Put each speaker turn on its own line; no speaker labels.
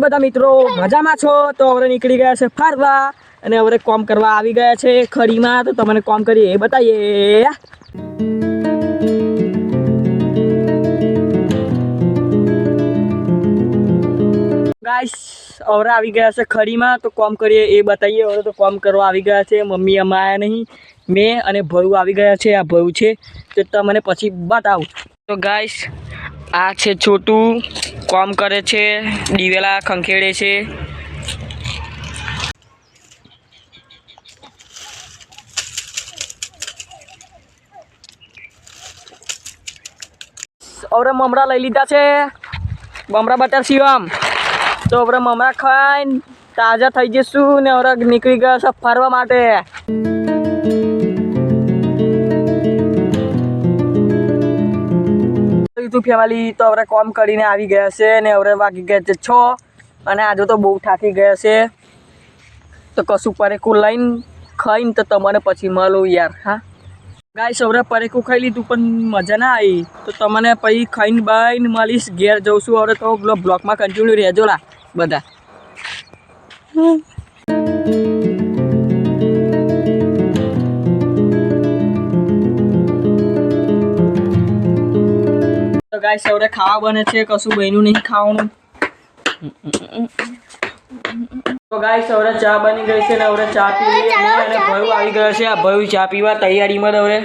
બધા મિત્રો મજામાં છો? તો હવે નીકળી ગયા છે ફરવા અને હવે કામ કરવા આવી ગયા છે ખડીમાં. તો તમને કામ કરીએ એ બતાવીએ. ગાઈસ હવે આવી ગયા છે ખડીમાં, તો કામ કરીએ એ બતાવીએ. હવે તો કામ કરવા આવી ગયા છે. મમ્મી અમે આવ્યા નહીં, મેં અને ભયું આવી ગયા છે. આ ભયું છે તો તમને પછી બતાવું. તો ગાઈસ આ છે છોટું, કામ કરે છે, દિવેલા ખંખેડે છે. હવે મમરા લઈ લીધા છે, મમરા બટર શિવમ. તો હવે મમરા ખાઈને તાજા થઈ જઈશું ને હવે નીકળી ગયા છે ફરવા માટે. ફેમિલી તો હવે કામ કરીને આવી ગયા છે ને હવે વાગી ગયા છે 6 અને આજે તો બહુ થાકી ગયા છે. તો કશું પરેકું લઈને ખાઈને તો તમને પછી મળું યાર. હા ગાઈસ હવે પરેકું ખાઈ લીધું પણ મજા ના આવી, તો તમને પછી ખાઈને બાઈને મળીશ, ઘેર જઉં છું. હવે તો બ્લોકમાં કન્ટિન્યુ રહેજો લા બધા. તો ગાઈસ હવે ખાવા બને છે, કશું બન્યું નહીં ખાવાનું. તો ગાઈસ હવે ચા બની ગઈ છે ને હવે ચા પી લઈએ. અને ભયું આવી ગયો છે, આ ભયું ચા પીવા તૈયારીમાં. હવે